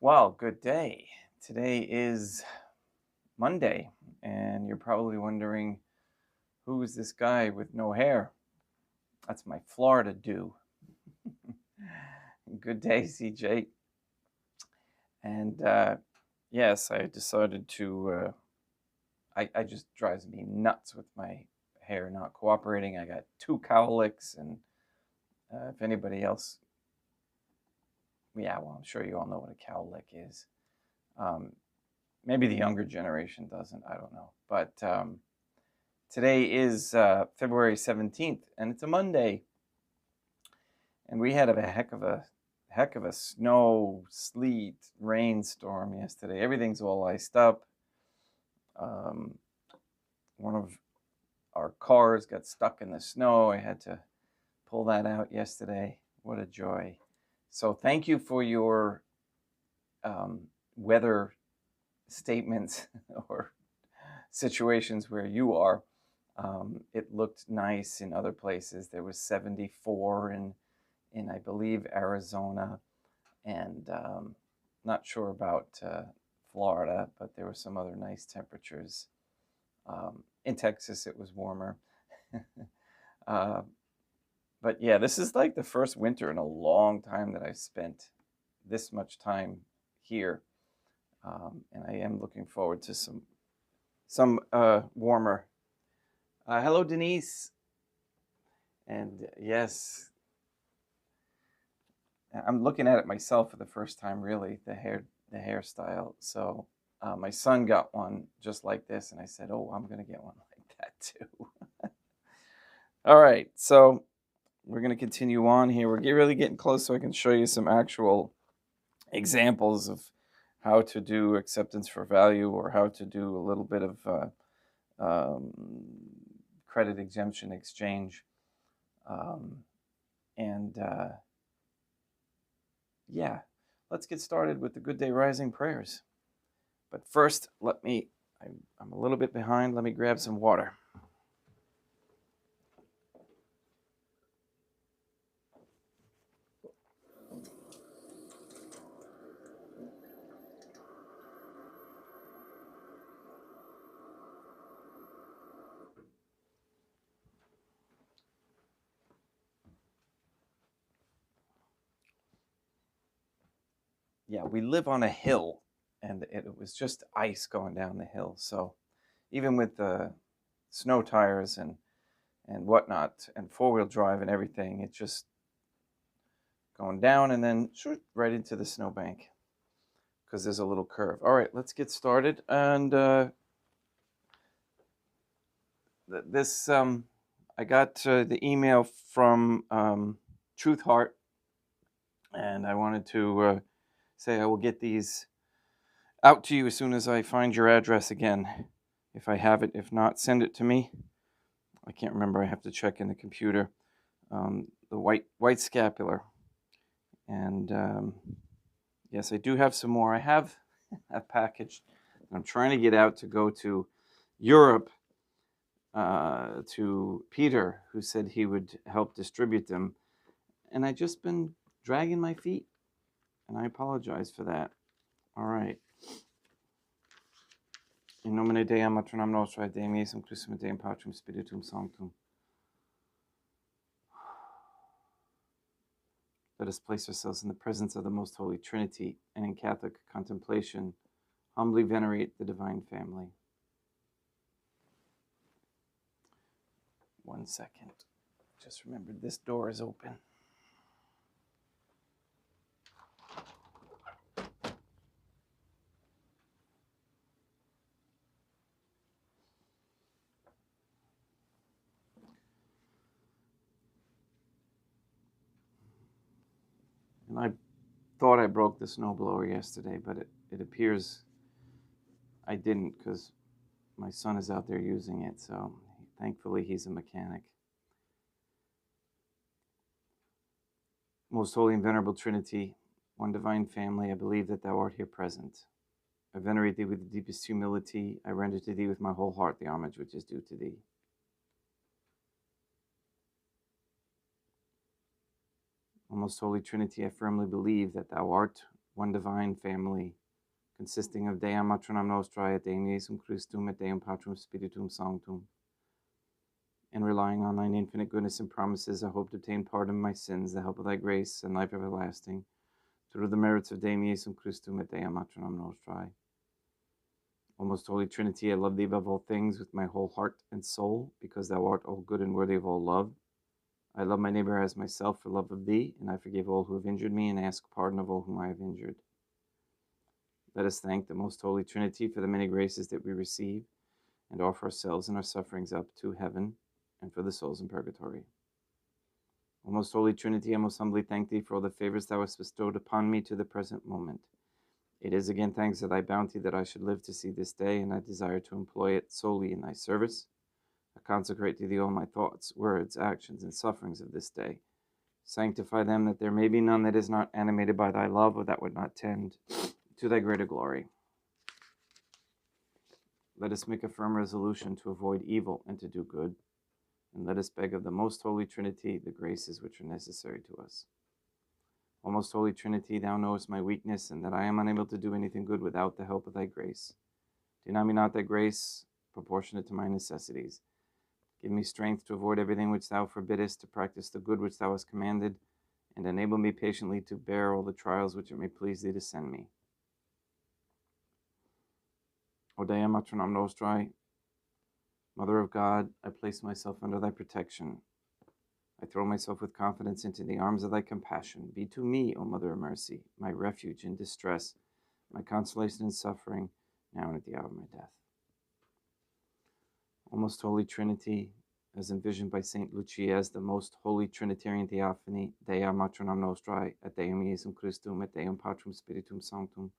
Well, good day. Today is Monday, and you're probably wondering who is this guy with no hair? That's my Florida do. Good day, CJ. And yes, I decided to. I just drives me nuts with my hair not cooperating. I got two cowlicks, and if anybody else, yeah, well, I'm sure you all know what a cowlick is. Um, Maybe the younger generation doesn't. I don't know, but. Today is February 17th, and it's a Monday. And we had a heck of a snow, sleet, rainstorm yesterday. Everything's all iced up. One of our cars got stuck in the snow. I had to pull that out yesterday. What a joy. So thank you for your weather statements or situations where you are. It looked nice in other places. There was 74 in I believe Arizona, and not sure about Florida, but there were some other nice temperatures. In Texas, it was warmer. But yeah, this is like the first winter in a long time that I've spent this much time here, and I am looking forward to some warmer. Hello, Denise. And yes, I'm looking at it myself for the first time, really, the hairstyle. So my son got one just like this, and I said, "Oh, I'm gonna get one like that too." All right, so we're gonna continue on here. We're really getting close, so I can show you some actual examples of how to do acceptance for value, or how to do a little bit of um, credit exemption exchange, and yeah, let's get started with the Good Day Rising prayers. But first, I'm a little bit behind. Let me grab some water. Yeah, we live on a hill, and it was just ice going down the hill. So even with the snow tires and whatnot, and four-wheel drive and everything, it's just going down and then right into the snowbank because there's a little curve. All right, let's get started. And this I got the email from Truth Heart, and I wanted to say I will get these out to you as soon as I find your address again. If I have it, if not, send it to me. I can't remember. I have to check in the computer. The white scapular, and yes, I do have some more. I have a package I'm trying to get out to go to Europe to Peter, who said he would help distribute them, and I just been dragging my feet, and I apologize for that. All right. In nomine Dei, Matronam Nostrae, Dei Miesum Christum Deum Patrum Spiritum Sanctum. Let us place ourselves in the presence of the Most Holy Trinity, and in Catholic contemplation, humbly venerate the Divine Family. 1 second. Just remembered this door is open. And I thought I broke the snowblower yesterday, but it appears I didn't, because my son is out there using it, so thankfully he's a mechanic. Most Holy and Venerable Trinity, one Divine Family, I believe that thou art here present. I venerate thee with the deepest humility. I render to thee with my whole heart the homage which is due to thee. O most Holy Trinity, I firmly believe that thou art one divine family, consisting of Deum Matronam Nostrae et Deum Iesum Christum et Deum Patrum Spiritum Sanctum, and relying on thine infinite goodness and promises, I hope to obtain pardon of my sins, the help of thy grace, and life everlasting, through the merits of Deum Iesum Christum et Deum Matronam Nostrae. O most holy Trinity, I love thee above all things with my whole heart and soul, because thou art all good and worthy of all love. I love my neighbor as myself for love of thee, and I forgive all who have injured me, and ask pardon of all whom I have injured. Let us thank the most holy Trinity for the many graces that we receive, and offer ourselves and our sufferings up to heaven, and for the souls in purgatory. O most holy Trinity, I most humbly thank thee for all the favors thou hast bestowed upon me to the present moment. It is again thanks to thy bounty that I should live to see this day, and I desire to employ it solely in thy service. I consecrate to thee all my thoughts, words, actions, and sufferings of this day. Sanctify them, that there may be none that is not animated by thy love, or that would not tend to thy greater glory. Let us make a firm resolution to avoid evil and to do good, and let us beg of the most holy Trinity the graces which are necessary to us. O most holy Trinity, thou knowest my weakness, and that I am unable to do anything good without the help of thy grace. Deny me not thy grace proportionate to my necessities. Give me strength to avoid everything which thou forbiddest, to practice the good which thou hast commanded, and enable me patiently to bear all the trials which it may please thee to send me. O Dea Matronam Nostrae, Mother of God, I place myself under thy protection. I throw myself with confidence into the arms of thy compassion. Be to me, O Mother of Mercy, my refuge in distress, my consolation in suffering, now and at the hour of my death. O most holy Trinity, as envisioned by Saint Lucia as the most holy Trinitarian Theophany, Dea Matronam Nostrae, et Deum Iesum Christum, et Deum Patrum Spiritum Sanctum,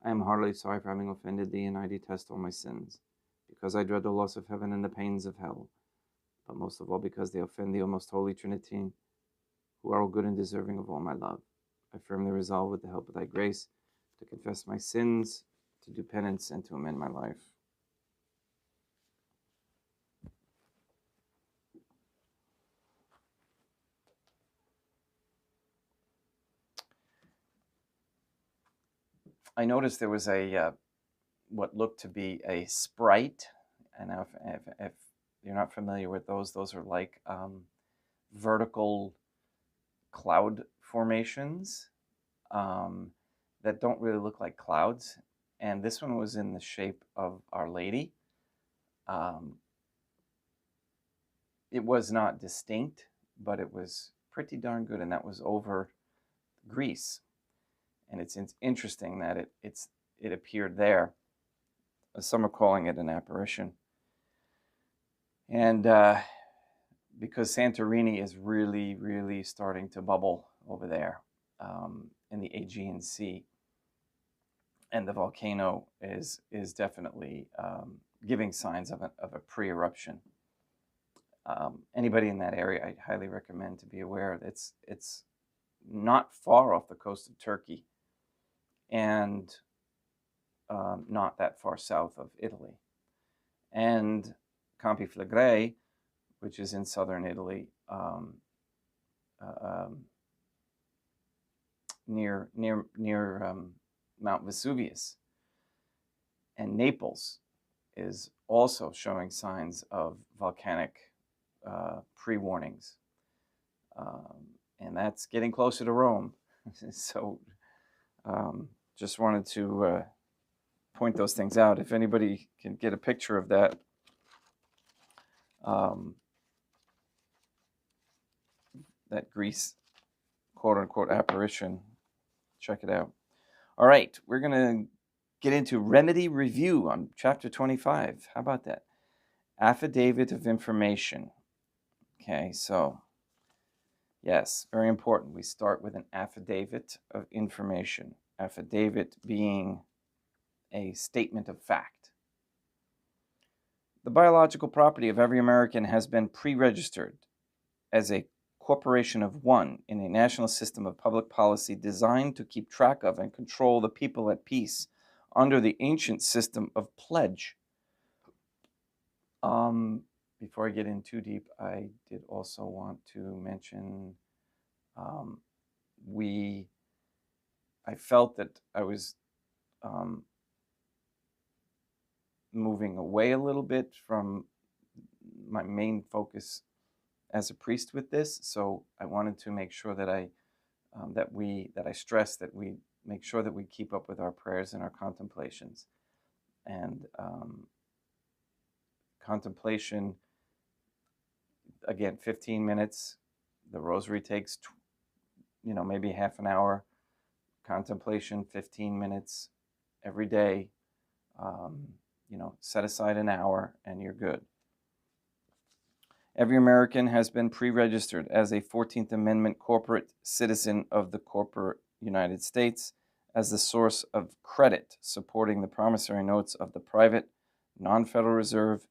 I am heartily sorry for having offended thee, and I detest all my sins, because I dread the loss of heaven and the pains of hell, but most of all because they offend thee, O most holy Trinity, who are all good and deserving of all my love. I firmly resolve, with the help of thy grace, to confess my sins, to do penance, and to amend my life. I noticed there was a what looked to be a sprite, and if you're not familiar with those are like vertical cloud formations that don't really look like clouds, and this one was in the shape of Our Lady. It was not distinct, but it was pretty darn good, and that was over Greece. And it's interesting that it appeared there. Some are calling it an apparition. And because Santorini is really, really starting to bubble over there in the Aegean Sea, and the volcano is definitely giving signs of a pre-eruption. Anybody in that area, I highly recommend to be aware. It's not far off the coast of Turkey, and not that far south of Italy. And Campi Flegrei, which is in southern Italy, near Mount Vesuvius, and Naples is also showing signs of volcanic pre-warnings, and that's getting closer to Rome. So just wanted to point those things out. If anybody can get a picture of that, that Greece quote-unquote apparition, check it out. All right, we're going to get into remedy review on chapter 25. How about that? Affidavit of information. Okay, so yes, very important. We start with an affidavit of information. Affidavit being a statement of fact. The biological property of every American has been pre-registered as a corporation of one in a national system of public policy designed to keep track of and control the people at peace under the ancient system of pledge. Before I get in too deep, I did also want to mention we I felt that I was moving away a little bit from my main focus as a priest with this. So I wanted to make sure that I stress that we make sure that we keep up with our prayers and our contemplations. And contemplation, again, 15 minutes. The rosary takes, maybe half an hour. Contemplation, 15 minutes every day. Set aside an hour and you're good. Every American has been pre-registered as a 14th Amendment corporate citizen of the corporate United States as the source of credit supporting the promissory notes of the private, non-Federal Reserve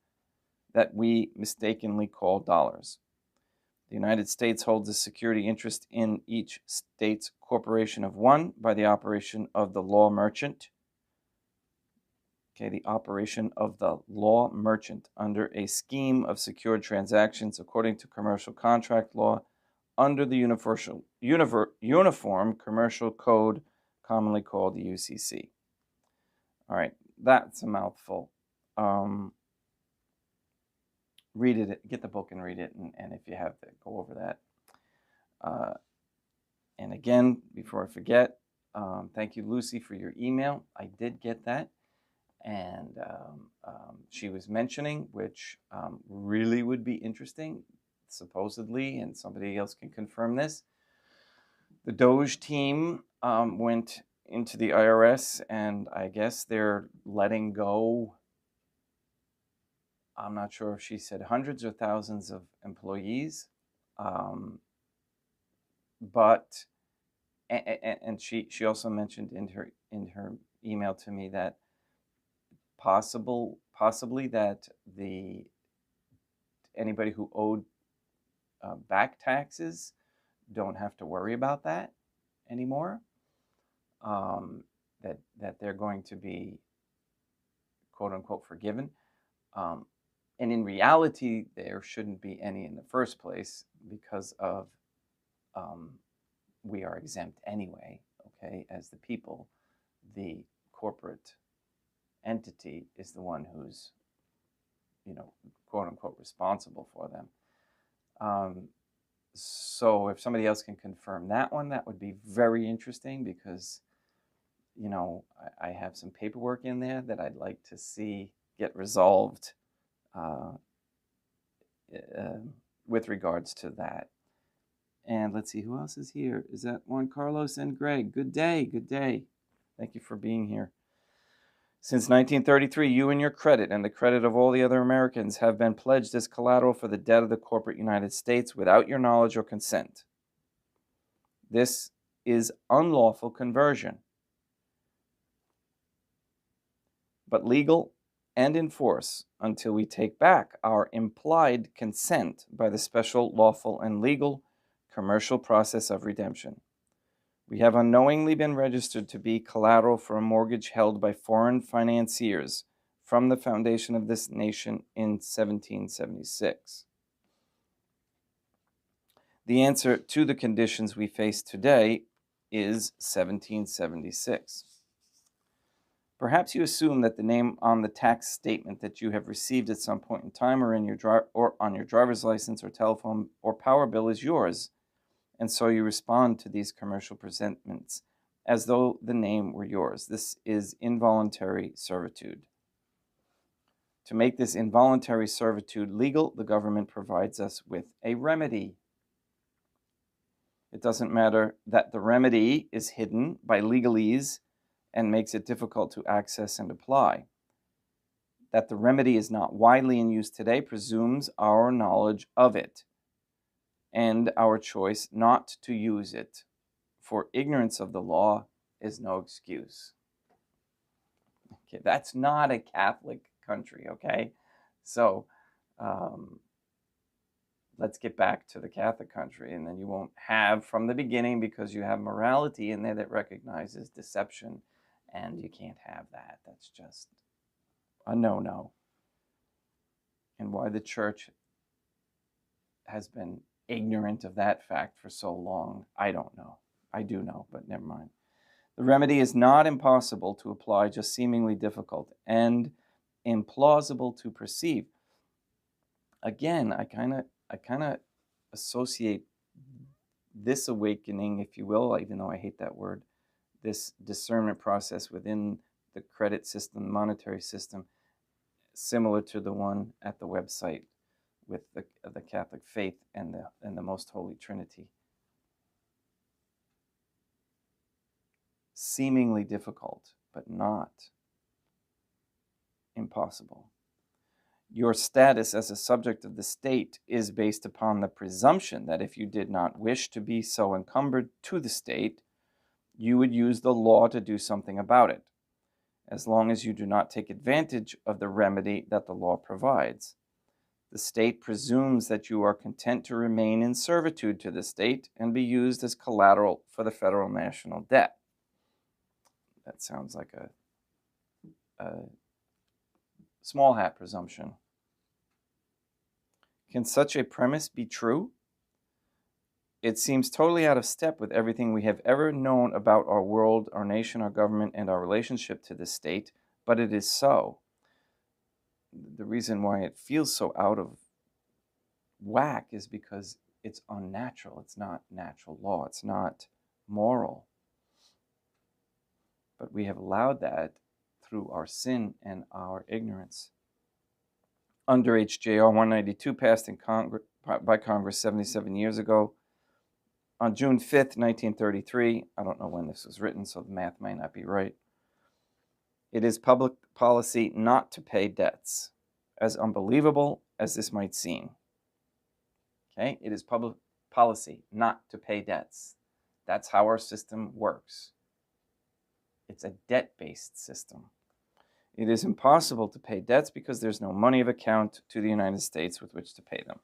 that we mistakenly call dollars. The United States holds a security interest in each state's corporation of one by the operation of the law merchant. The operation of the law merchant under a scheme of secured transactions according to commercial contract law under the Uniform Commercial Code, commonly called the UCC. All right, that's a mouthful. Read it, get the book and read it, and if you have to, go over that. And again, before I forget, thank you, Lucy, for your email. I did get that. And she was mentioning, which really would be interesting, supposedly, and somebody else can confirm this. The Doge team went into the IRS, and I guess they're letting go, I'm not sure if she said hundreds or thousands of employees, but, and she also mentioned in her email to me that possibly that anybody who owed back taxes don't have to worry about that anymore. That they're going to be quote unquote forgiven. And in reality, there shouldn't be any in the first place because of we are exempt anyway. Okay, as the people, the corporate entity is the one who's, quote unquote, responsible for them. So if somebody else can confirm that one, that would be very interesting because, I have some paperwork in there that I'd like to see get resolved with regards to that. And let's see, who else is here? Is that Juan Carlos and Greg? Good day, good day. Thank you for being here. Since 1933, you and your credit and the credit of all the other Americans have been pledged as collateral for the debt of the corporate United States without your knowledge or consent. This is unlawful conversion, but legal and in force until we take back our implied consent by the special lawful and legal commercial process of redemption. We have unknowingly been registered to be collateral for a mortgage held by foreign financiers from the foundation of this nation in 1776. The answer to the conditions we face today is 1776. Perhaps you assume that the name on the tax statement that you have received at some point in time or on your driver's license or telephone or power bill is yours, and so you respond to these commercial presentments as though the name were yours. This is involuntary servitude. To make this involuntary servitude legal, the government provides us with a remedy. It doesn't matter that the remedy is hidden by legalese and makes it difficult to access and apply. That the remedy is not widely in use today presumes our knowledge of it and our choice not to use it, for ignorance of the law is no excuse. Okay, that's not a Catholic country, okay? So let's get back to the Catholic country, and then you won't have from the beginning, because you have morality in there that recognizes deception, and you can't have that. That's just a no-no. And why the church has been ignorant of that fact for so long, I don't know. I do know, but never mind. The remedy is not impossible to apply, just seemingly difficult and implausible to perceive. Again, I kind of associate this awakening, if you will, even though I hate that word, this discernment process within the credit system, the monetary system, similar to the one at the website with the Catholic faith and the Most Holy Trinity. Seemingly difficult, but not impossible. Your status as a subject of the state is based upon the presumption that if you did not wish to be so encumbered to the state, you would use the law to do something about it, as long as you do not take advantage of the remedy that the law provides. The state presumes that you are content to remain in servitude to the state and be used as collateral for the federal national debt. That sounds like a small hat presumption. Can such a premise be true? It seems totally out of step with everything we have ever known about our world, our nation, our government, and our relationship to the state, but it is so. The reason why it feels so out of whack is because it's unnatural. It's not natural law. It's not moral. But we have allowed that through our sin and our ignorance. Under H.J.R. 192, passed by Congress 77 years ago, on June 5th, 1933, I don't know when this was written, so the math might not be right. It is public policy not to pay debts, as unbelievable as this might seem. Okay, it is public policy not to pay debts. That's how our system works. It's a debt-based system. It is impossible to pay debts because there's no money of account to the United States with which to pay them.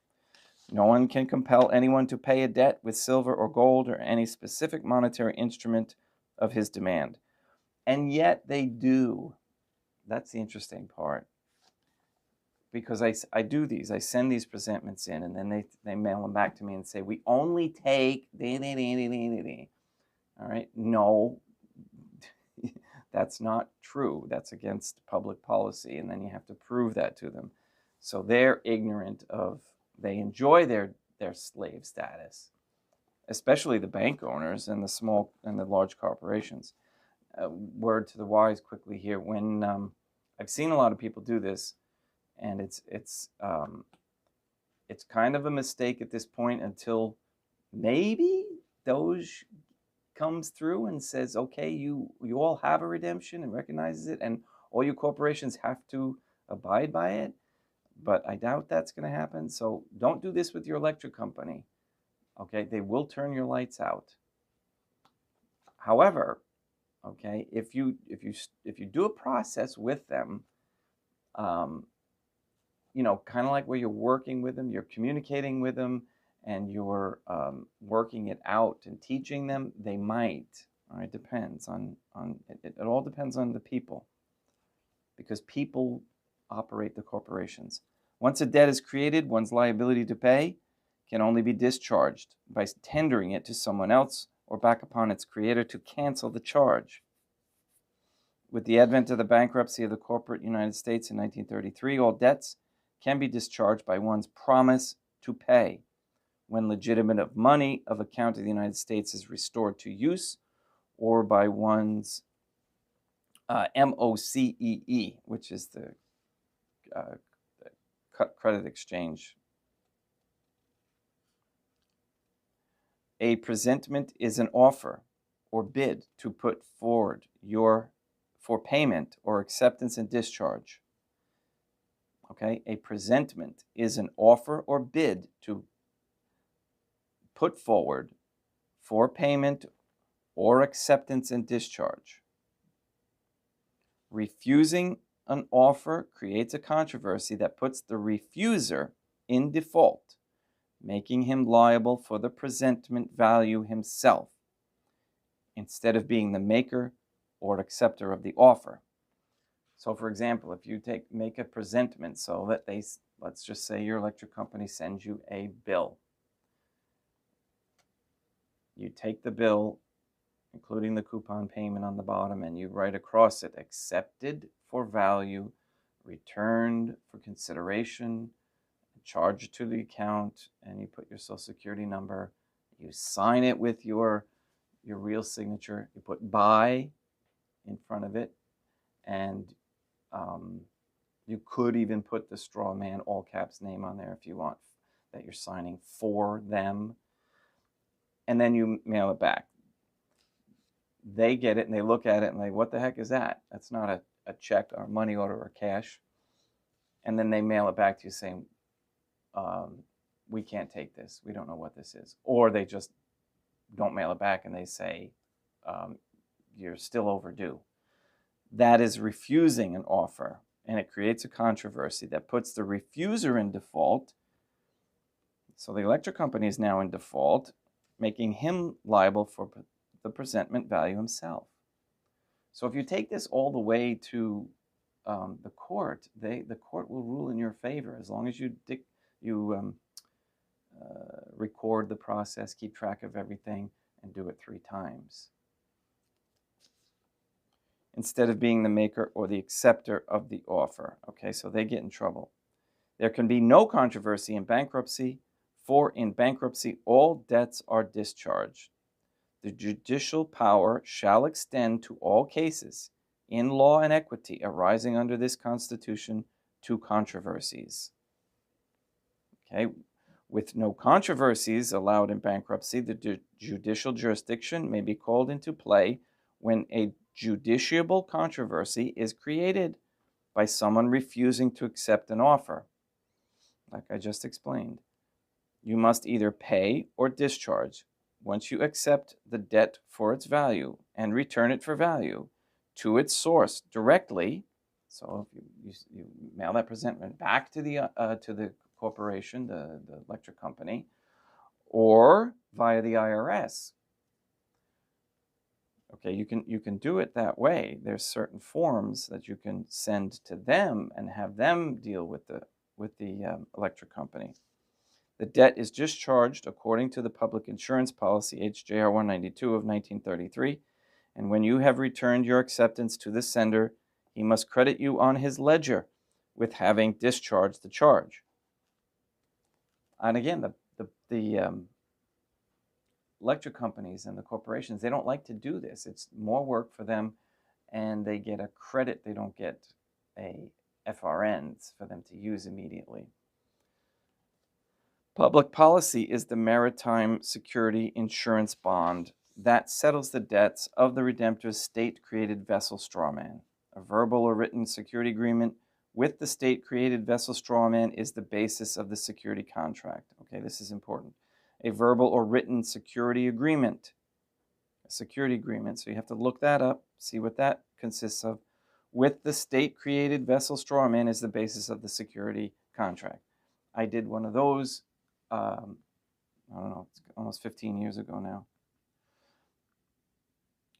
No one can compel anyone to pay a debt with silver or gold or any specific monetary instrument of his demand. And yet they do. That's the interesting part. Because I do these. I send these presentments in, and then they mail them back to me and say, we only take... All right? No, that's not true. That's against public policy, and then you have to prove that to them. So they're ignorant of... They enjoy their slave status, especially the bank owners and the small and the large corporations. Word to the wise quickly here. When I've seen a lot of people do this, and it's kind of a mistake at this point until maybe Doge comes through and says, okay, you all have a redemption and recognizes it, and all you corporations have to abide by it. But I doubt that's going to happen. So don't do this with your electric company. Okay, they will turn your lights out. However, okay, if you do a process with them, you know, kind of like where you're working with them, you're communicating with them, and you're working it out and teaching them, they might. All right, depends on it all depends on the people, because people operate the corporations. Once a debt is created, one's liability to pay can only be discharged by tendering it to someone else or back upon its creator to cancel the charge. With the advent of the bankruptcy of the corporate United States in 1933, all debts can be discharged by one's promise to pay. When legitimate of money of account of the United States is restored to use, or by one's MOCEE, which is the credit exchange. A presentment is an offer or bid to put forward for payment or acceptance and discharge. Okay, a presentment is an offer or bid to put forward for payment or acceptance and discharge. Refusing an offer creates a controversy that puts the refuser in default, making him liable for the presentment value himself, instead of being the maker or acceptor of the offer. So, for example, if you make a presentment, so that let's just say your electric company sends you a bill. You take the bill including the coupon payment on the bottom, and you write across it, accepted for value, returned for consideration, charge it to the account, and you put your social security number. You sign it with your real signature. You put buy in front of it, and you could even put the straw man all caps name on there if you want, that you're signing for them, and then you mail it back. They get it and they look at it and they, what the heck is that? That's not a check or money order or cash. And then they mail it back to you saying, we can't take this. We don't know what this is. Or they just don't mail it back and they say, you're still overdue. That is refusing an offer, and it creates a controversy that puts the refuser in default. So the electric company is now in default, making him liable for the presentment value himself. So if you take this all the way to the court, the court will rule in your favor as long as you record the process, keep track of everything, and do it 3 times, instead of being the maker or the acceptor of the offer. Okay, so they get in trouble. There can be no controversy in bankruptcy, for in bankruptcy all debts are discharged. The judicial power shall extend to all cases in law and equity arising under this Constitution to controversies. Okay, with no controversies allowed in bankruptcy, the judicial jurisdiction may be called into play when a judiciable controversy is created by someone refusing to accept an offer. Like I just explained, you must either pay or discharge once you accept the debt for its value and return it for value to its source directly. So if you mail that presentment back to the corporation, the electric company, or via the IRS. Okay, you can do it that way. There's certain forms that you can send to them and have them deal with the electric company. The debt is discharged according to the public insurance policy HJR 192 of 1933, and when you have returned your acceptance to the sender, he must credit you on his ledger with having discharged the charge. And again, the electric companies and the corporations, they don't like to do this. It's more work for them, and they get a credit. They don't get a FRNs for them to use immediately. Public policy is the maritime security insurance bond that settles the debts of the redemptor's state-created vessel strawman. A verbal or written security agreement with the state-created vessel strawman is the basis of the security contract. Okay, this is important. A verbal or written security agreement. A security agreement, so you have to look that up, see what that consists of. With the state-created vessel strawman is the basis of the security contract. I did one of those, I don't know, it's almost 15 years ago now.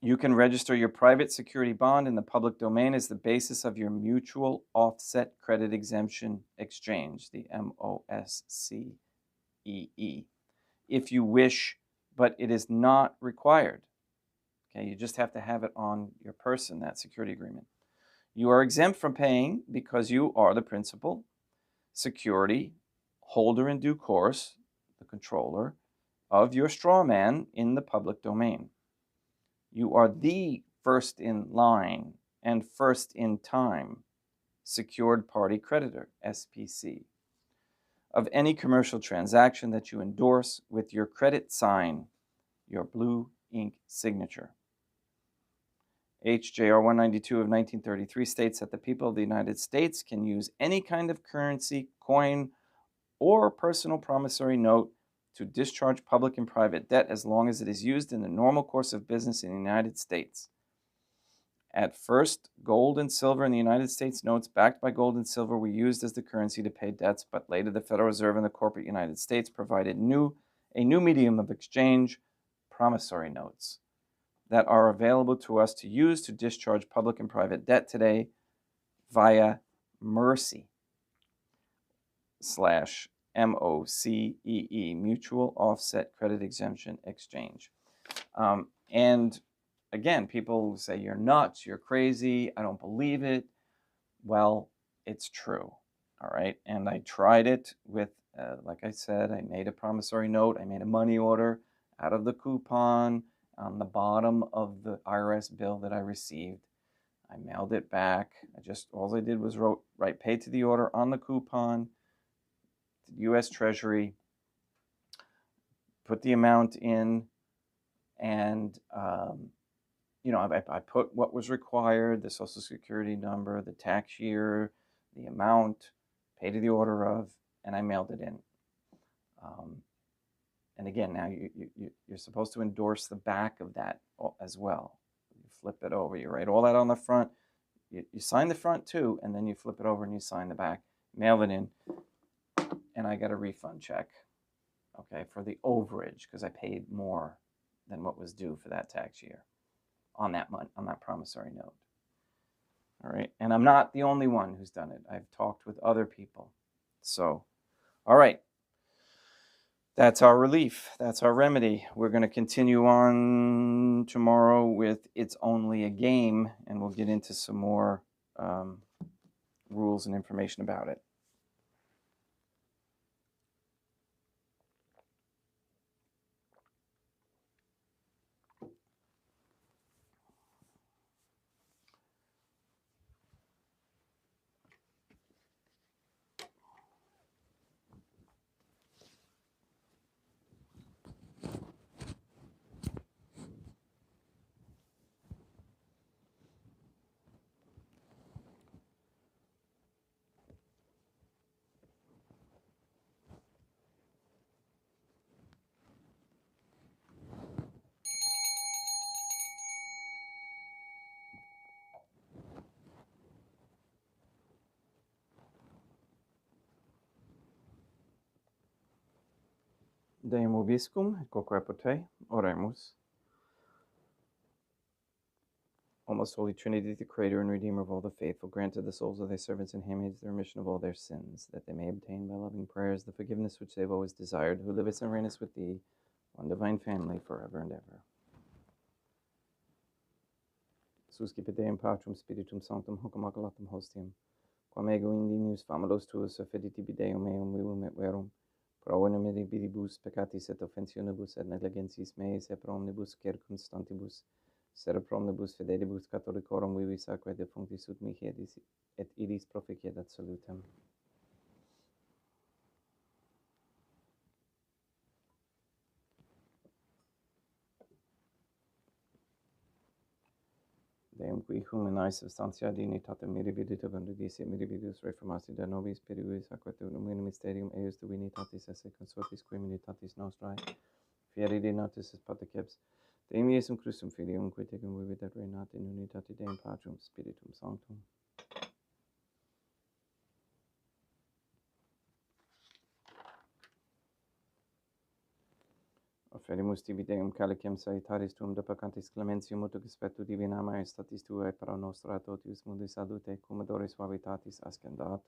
You can register your private security bond in the public domain as the basis of your mutual offset credit exemption exchange, the MOSCEE, if you wish, but it is not required. Okay, you just have to have it on your person, that security agreement. You are exempt from paying because you are the principal, security holder in due course, the controller, of your straw man in the public domain. You are the first in line and first in time secured party creditor, SPC, of any commercial transaction that you endorse with your credit sign, your blue ink signature. HJR 192 of 1933 states that the people of the United States can use any kind of currency, coin, or personal promissory note to discharge public and private debt as long as it is used in the normal course of business in the United States. At first, gold and silver in the United States notes backed by gold and silver were used as the currency to pay debts, but later the Federal Reserve and the corporate United States provided a new medium of exchange, promissory notes, that are available to us to use to discharge public and private debt today via MERCE / MOCEE, Mutual Offset Credit Exemption Exchange. And again, people say you're nuts, you're crazy, I don't believe it. Well, it's true. All right. And I tried it with, like I said, I made a promissory note, I made a money order out of the coupon on the bottom of the IRS bill that I received. I mailed it back. All I did was write paid to the order on the coupon to the US Treasury, put the amount in, and I put what was required, the Social Security number, the tax year, the amount, paid to the order of, and I mailed it in. And again, now you're supposed to endorse the back of that as well. You flip it over, you write all that on the front, you sign the front too, and then you flip it over and you sign the back, mail it in, and I got a refund check, okay, for the overage, because I paid more than what was due for that tax year on that promissory note. All right, and I'm not the only one who's done it. I've talked with other people. So, all right, that's our relief. That's our remedy. We're going to continue on tomorrow with It's Only a Game, and we'll get into some more rules and information about it. Deum vobiscum, et quoque pote, oremus. O most holy Trinity, the Creator and Redeemer of all the faithful, grant to the souls of thy servants and handmaids the remission of all their sins, that they may obtain by loving prayers the forgiveness which they have always desired, who livest and reignest with thee, one divine family, forever and ever. Suscipe Deum Patrum Spiritum Sanctum, hoc immaculatum hostium, quam ego indinius famulos tuus affeditibi Deum meum vivum et verum, pro enemibus peccatis et offensionibus et negligentis meis et pro omnibus circumstantibus, sera pro omnibus fidelibus catholicorum vivis aquae defunctis ut mihi et idis proficiedat salutem. Deum qui humanae substantia dignitatem mirabilita vendidis et mirabilis reformati de nobis perivis aquae unum mysterium eius divinitatis esse consortis qui militatis nostrae, fieri de natis est pateceps, Deum Iesum Christum Filium, qui tecum vivit et reinat in unitate Deum Patrum Spiritum Sanctum. Offerimus tibi Deum calicem salutaris tuum de peccatis clementium ut spectu divina maestatis tuae pro nostra totius mundi salute cum odore suavitatis ascendat.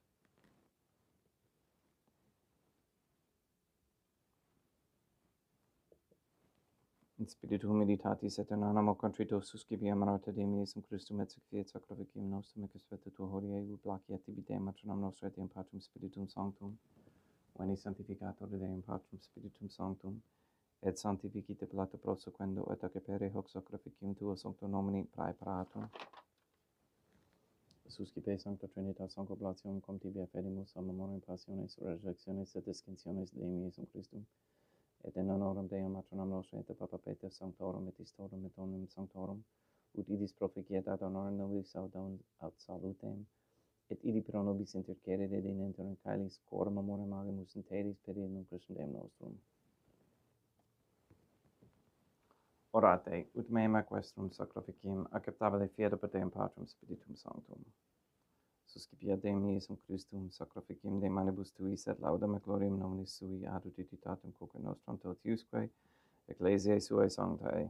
In spiritu humilitatis et in animo contrito suscipiam rata Deum Iesum Christum et sanctifiet sacrificium nostrum et spectu tuo hodie ut placiet tibi Deum matronam nostra et Deum Patrum Spiritum Sanctum, veni sanctificator Deum Patrum Spiritum Sanctum, et sanctificite plata prosequendo et accepere hoc sacrificium tuo sancto nomini praeparatum. Suscipe Sancta Trinitas Sancta Oblatium cum tibia fedimus a memoriam passiones, resurrectiones et descensiones Deum Iesum Christum, et in honorum Deum matronam nostra et Papa Peter Sanctorum et Istorum et omnium Sanctorum, ut idis proficiet ad honorem nobis aut salutem, et idi pro nobis intercede dedinenter in caelis coram amorem agimus interis per Iesus Christum Deum nostrum. Orate, ut meam equestrum sacrificium acceptabile fiat per Deum Patrum Spiritum Sanctum. Suscipia Deum Iesum Christum sacrificium de manibus tuis et laudam et gloriam nominis sui ad utitatem quoque nostram totiusque, ecclesiae suae sanctae.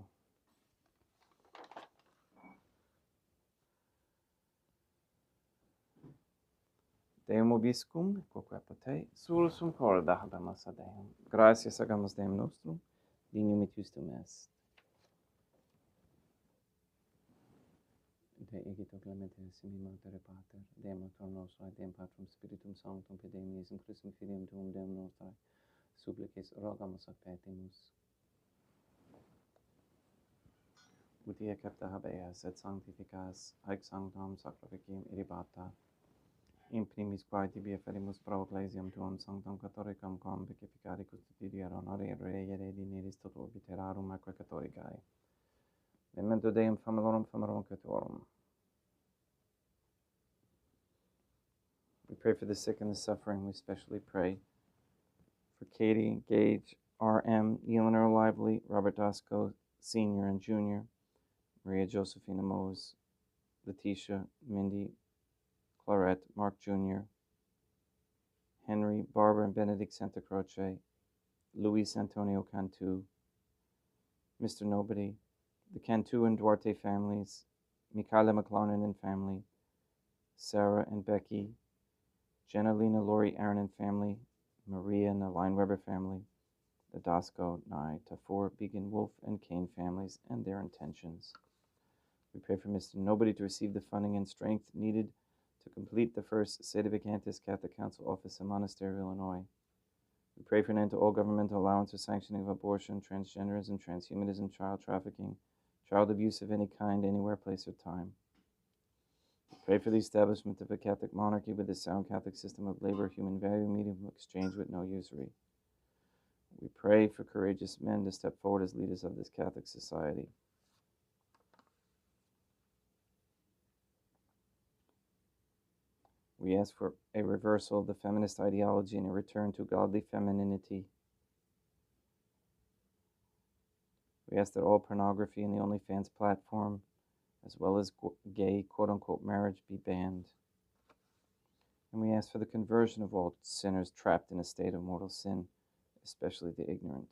Deum vobiscum, quoque pote, sursum corda habemus a Deum. Gratias agamus Deum nostrum, dignum et justum est. te egito clementes in matere pater, Deum autor nostrae, Deum patrum spiritum sanctum, Deum Iesum Christum filium tuum, Deum nostrae, supplices rogamus ac petimus. Ut ia capta habeas et sanctificas, haec sanctam sacrificium irribata, in primis quae tibi ferimus pro ecclesiam tuam sanctam catholicam quam beatificari custodiere honore rei eredi neris toto obiterarum aquae catholicae. Memento Deum familiarum familiarum Catholicarum. We pray for the sick and the suffering. We especially pray for Katie, Gage, R.M., Eleanor Lively, Robert Dosco, Sr. and Jr., Maria Josephina Mose, Letitia, Mindy, Clarette, Mark Jr., Henry, Barbara and Benedict Santa Croce, Luis Antonio Cantu, Mr. Nobody, the Cantu and Duarte families, Michaela McLaren and family, Sarah and Becky, Jenna, Lena, Lori, Aaron and family, Maria and the Lineweber family, the Dosco, Nye, Tafor, Began, Wolf, and Kane families and their intentions. We pray for Mr. Nobody to receive the funding and strength needed to complete the first Sedevacantis Catholic Council office in Monastery, Illinois. We pray for an end to all governmental allowance or sanctioning of abortion, transgenderism, transhumanism, child trafficking, child abuse of any kind, anywhere, place, or time. We pray for the establishment of a Catholic monarchy with a sound Catholic system of labor, human value, medium exchange with no usury. We pray for courageous men to step forward as leaders of this Catholic society. We ask for a reversal of the feminist ideology and a return to godly femininity. We ask that all pornography in the OnlyFans platform, as well as gay quote-unquote marriage, be banned. And we ask for the conversion of all sinners trapped in a state of mortal sin, especially the ignorant.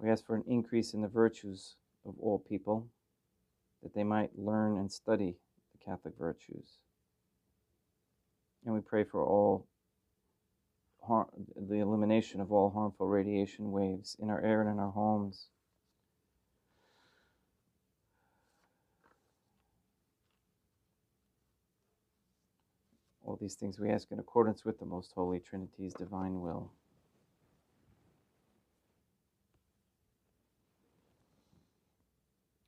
We ask for an increase in the virtues of all people, that they might learn and study the Catholic virtues. And we pray for all the elimination of all harmful radiation waves in our air and in our homes. All these things we ask in accordance with the Most Holy Trinity's divine will.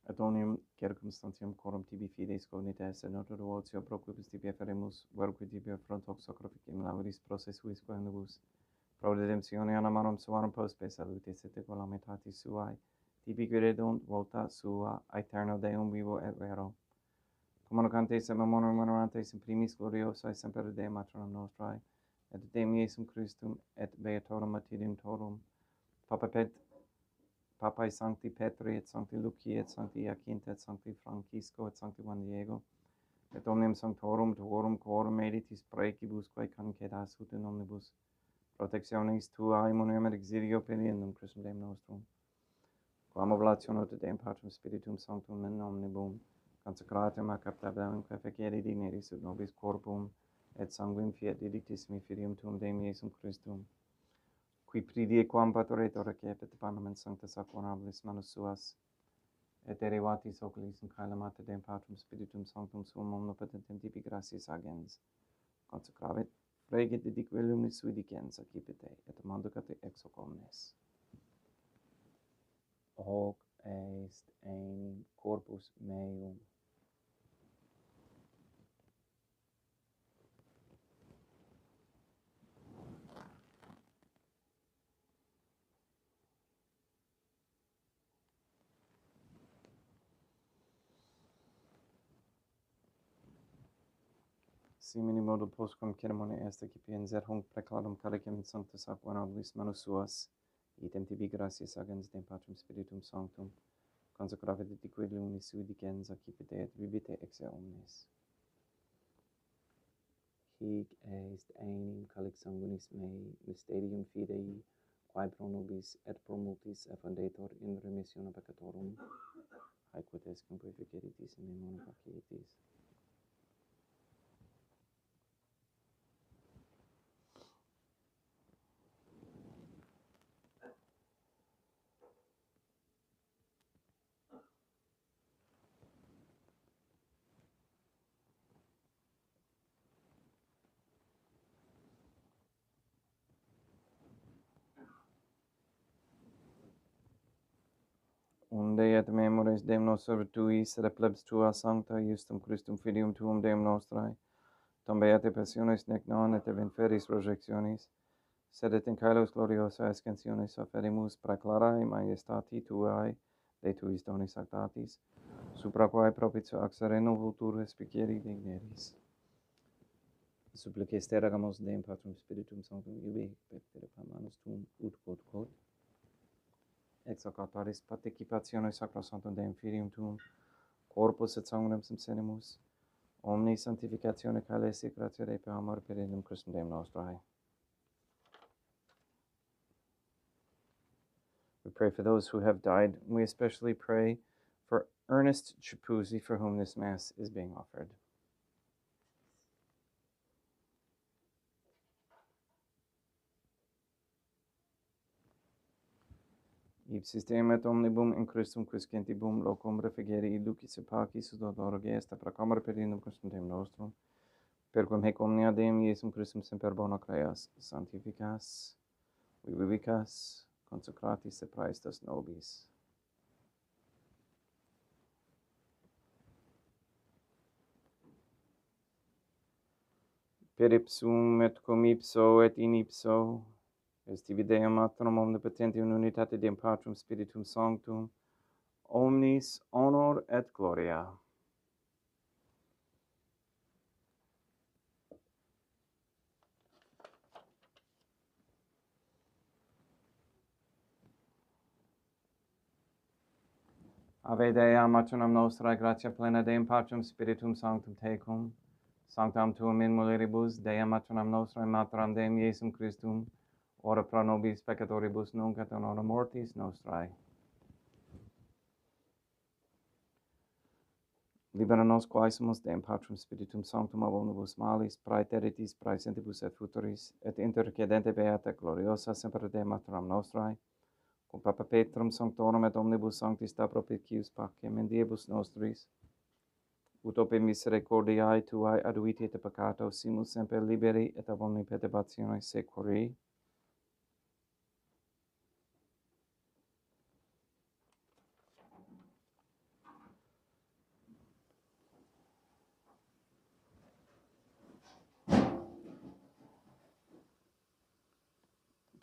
Adonium circumstantiam coram tibi fides cognita esse noto devotio proquibus tibi efferemus, verque tibi affront hoc sacrificium lauris processuis coenibus, pro redemptione anamarum suarum pospe salutis et calamitatis suae, tibi credunt volta sua aeterno Deum vivo et vero. Communicantes et memorum venerantes in primis gloriosae semper Dei matronum nostrae, et Deum Iesum Christum et beatorum martyrium torum, Papae Sancti Petri et Sancti Lucia et Sancti Jacinta et Sancti Francisco et Sancti Juan Diego, et omnium sanctorum tuorum quorum meditis praecibus quae concedas ut in omnibus protectionis tuae immunium et exilio periendum Christum Deum nostrum. Quam oblationem ut Deum Patrum Spiritum Sanctum in omnibus consecratum ac aptabellum quae fecere digneris ut nobis corpum et sanguinem fiat didictissimi filium tuum Deum Iesum Christum, qui pridie quam patoretur recepit panem sanctus ac honorabilis manus suas, et derivatis oculis in caelum ate Deum Patrum Spiritum Sanctum suum omnipotentem tibi gratias agens, consecravit, fregit didique lumis sui dicens accipite, et manducate ex hoc omnes. Hoc est enim corpus meum. Simini modo postquam ceremone est accipiens et hunc preclarum calicem sanctus ac honorabilis manus suas, item tibi gratias agens Deum Patrum Spiritum Sanctum, consecravit didique lumis sui dicens accipite et vivite ex omnes. Hic est enim calix sanguinis mei, mysterium fidei, quae pro nobis et pro multis effundetur in remissione peccatorum, haec quod est cum ficeritis in memone facietis. unde et memores Deum nostrum tuis, et plebs tua sancta, justum Christum Filium tuum Deum nostrae, tombe et passionis nec non et inferis resurrectionis, sed et in caelos gloriosa ascensionis offerimus praeclarae maiestati tuae, de tuis donis actatis, supra quae propitio ac sereno vultur respicieri digneris. Supplices teragamus Deum Patrum Spiritum Sanctum ibi, pectere manus tuum, ut quod, ex hoc altaris participationis sacrosanctum Deum Filium tuum, corpus et sanguinem subsenimus, omni sanctificatione caelesi gratia Dei per amor per Deum Christum Deum nostrae. We pray for those who have died. We especially pray for Ernest Chapuzzi, for whom this Mass is being offered. Ipsis Deum et omnibum in Christum quiscentibum locum refugere lucis et pacis dolor gesta pro camera per Deum Christum Deum nostrum, per quem haec omnia Deum Iesum Christum semper bona creas, sanctificas, vivicas, consecratis et praestas nobis. Per ipsum et cum ipso et in ipso, est tibi Deum Matrum omnipotentium in unitate Deum Patrum Spiritum Sanctum, omnis honor et gloria. Ave Dea, matronam nostrae, gratia plena Deum Patrum Spiritum Sanctum tecum, sanctam tuum in mulieribus, Dea matronam nostrae, materam Deum Iesum Christum, ora pro nobis peccatoribus nunc et in hora mortis nostrae. Libera nos quaesimus Deum Patrum Spiritum Sanctum ab omnibus malis, praeteritis, praesentibus et futuris, et intercedente beata gloriosa semper Dei matronam nostrae, cum Papa Petrum Sanctorum et omnibus sanctis da propicius pacem in diebus nostris, ut ope misericordiae tuae aduiti et peccato, simus semper liberi et ab omni perturbatione securi.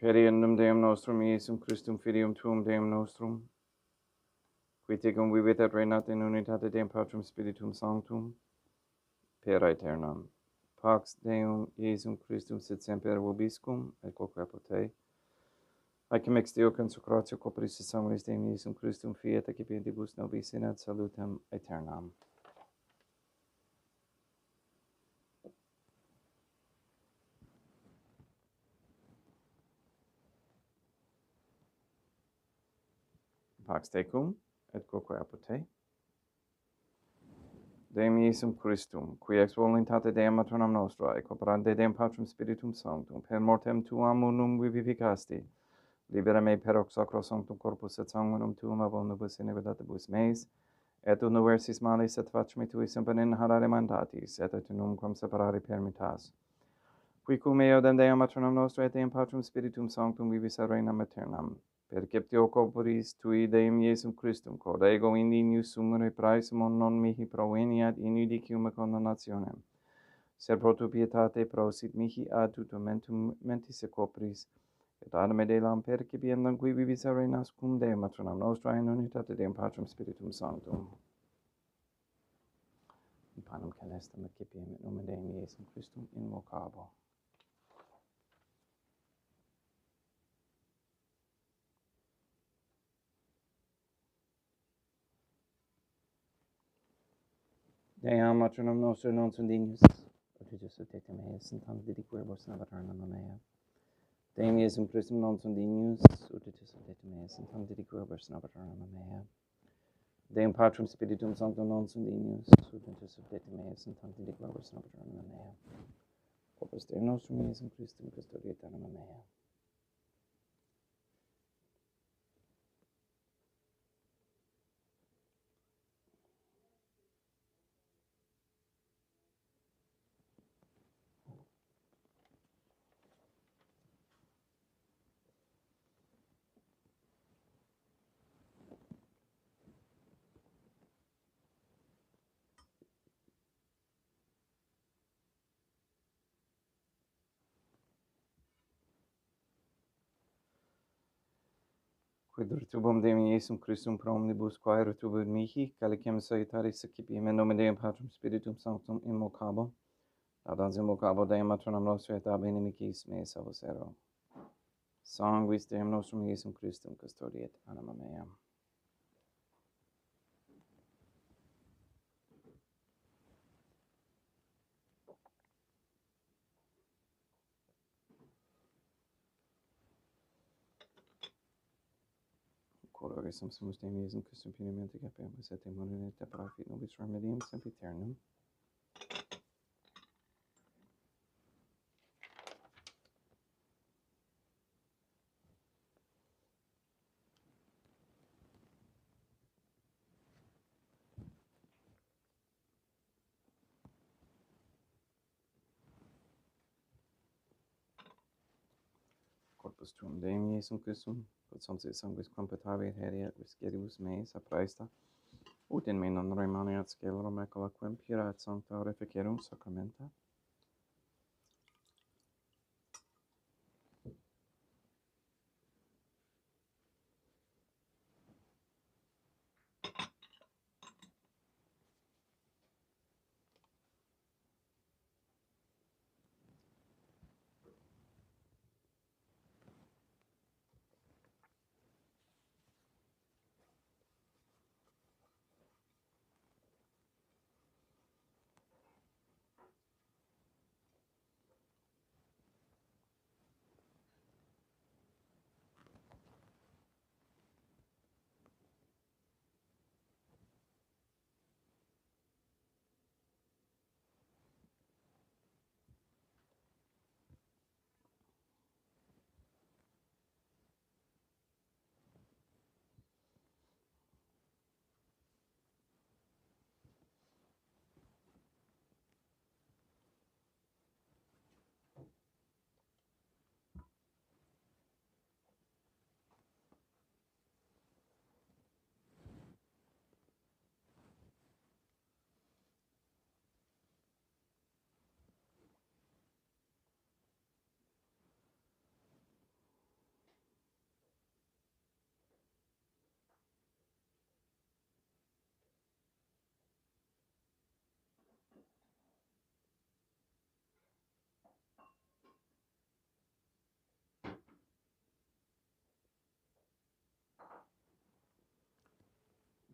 Per eundem Deum nostrum Iesum Christum Filium tuum Deum nostrum, qui tecum vivit et reinat in unitate Deum Patrum Spiritum Sanctum, per aeternam. Pax Deum Iesum Christum sit semper vobiscum, et quoque apud te. Haecum ex Deo consecratio corporis et sanguinis Deum Iesum Christum fiat accipientibus nobis in ad salutem aeternam. Pax tecum, et quoque apud te. Deum Iesum Christum, qui ex voluntate Deum matronam nostrae, cooperante Deum Patrum Spiritum Sanctum, per mortem tuam unum vivificasti, libera me per hoc sacro sanctum corpus et sanguinum tuum ab omnibus iniquitatibus meis, et universis malis et facmi tui semper inharare mandatis, et nunquam separare permittas. Qui cum eodem Deum matronam nostrae et Deum Patrum Spiritum Sanctum vivis et reinam aeternam, perceptio corporis tui Deum Iesum Christum, quod ego in ignus sumere praesumon non mihi proveniat in judicium condemnationem, sed pro tu pietate prosit mihi ad tutum mentis et corporis, et ad me delam percipiendam qui vivis et reinas cum Deum matronam nostrae in unitate Deum Patrum Spiritum Sanctum. In panem celestem accipiem et nomen Deum Iesum Christum invocabo. Deam matronam nostrae non sunt dignus, utitus ut et meas, in tantum dediquerbos in aeternam mea. Deum Iesum Christum non sunt dignus, utitus ut et meas, in tantum dediquerbos in aeternam mea. Deum Patrum Spiritum Sanctum non sunt dignus, utitus ut et meas, in tantum dediquerbos in aeternam mea. Corpus Deum nostrum Iesum Christum, custodia aeternam mea. Quid retubum Deum Iesum Christum pro omnibus quae retubum mihi, calicem salutaris accipiam in nomen Deum Patrum Spiritum Sanctum immocabo, laudans immocabo Deum matronam nostra et ab inimicis meis salvos ero. Sanguis Deum nostrum Iesum Christum custodiet anima mea. Quod sumus Deum Iesum Christum finamente capemus et immunem et parafit nobis remedium sempiternum. Corpus tuum Deum Iesum Christum, quod sonsis sanguis quam petavit heriat visceribus meis apraesta, ut in me non remaniat scelerum macula quem pura et sancta oreficerum sacramenta.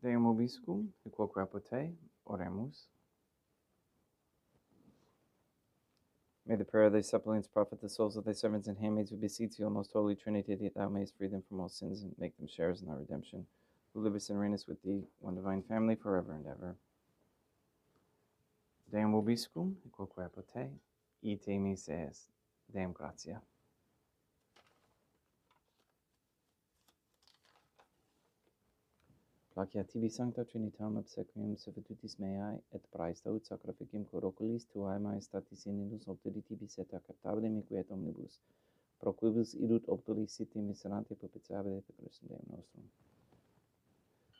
Deum vobiscum, et quoque apud te, oremus. May the prayer of thy suppliants profit the souls of thy servants and handmaids who beseech thee, O most holy Trinity, that thou mayest free them from all sins and make them sharers in thy redemption, who livest and reignest with thee, one divine family, forever and ever. Deum vobiscum, et quoque apud te, ite mises. Deum gratia. Placia tibi sancta Trinitam obsequium servitutis meae, et praesta ut sacrificium cor oculis tuae maestatis in opteri tibi seta captabile miquiet omnibus, pro quibus idut opteri siti miserante propitiabile per Christum Deum nostrum.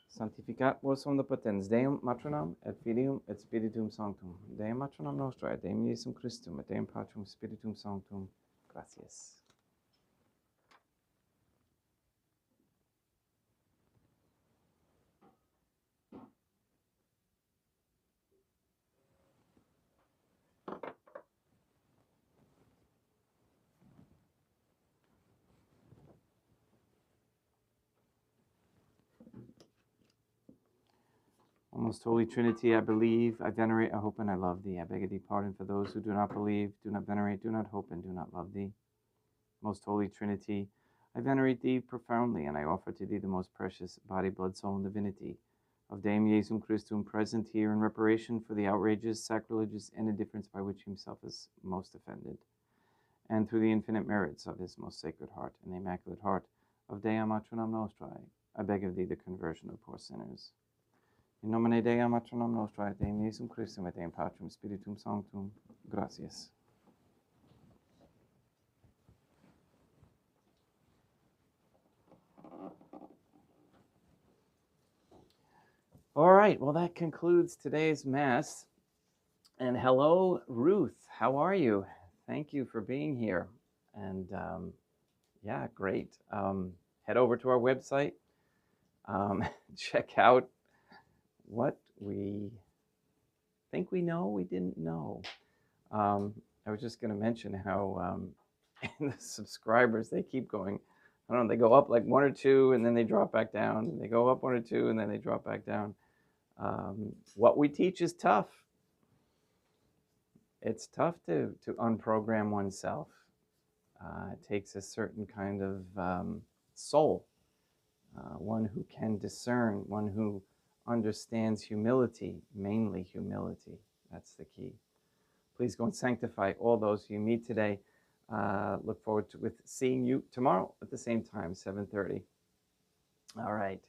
Sanctificat vos omnipotens Deum matronam et Filium et Spiritum Sanctum, Deum matronam nostra et Deum Iesum Christum et Deum Patrum Spiritum Sanctum. Gratias. O most holy Trinity, I believe, I venerate, I hope, and I love thee. I beg of thee pardon for those who do not believe, do not venerate, do not hope, and do not love thee. Most holy Trinity, I venerate thee profoundly, and I offer to thee the most precious body, blood, soul, and divinity of Deum Iesum Christum, present here in reparation for the outrages, sacrileges, and indifference by which himself is most offended, and through the infinite merits of his most sacred heart and the immaculate heart of Deum Matronam Nostrae, I beg of thee the conversion of poor sinners. In nomine Deum Matronam Nostrae, Deum Iesum Christum, et Deum Patrum Spiritum Sanctum. Gratias. All right, well, that concludes today's Mass. And hello, Ruth. How are you? Thank you for being here. And yeah, great. head over to our website. Check out what we think we know we didn't know. I was just going to mention how the subscribers, they keep going. I don't know, they go up like 1 or 2 and then they drop back down. They go up 1 or 2 and then they drop back down. What we teach is tough. It's tough to unprogram oneself. It takes a certain kind of soul, one who can discern, one who understands humility, mainly humility. That's the key. Please go and sanctify all those you meet today. Look forward with seeing you tomorrow at the same time, 7:30. All right,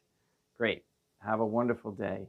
great. Have a wonderful day.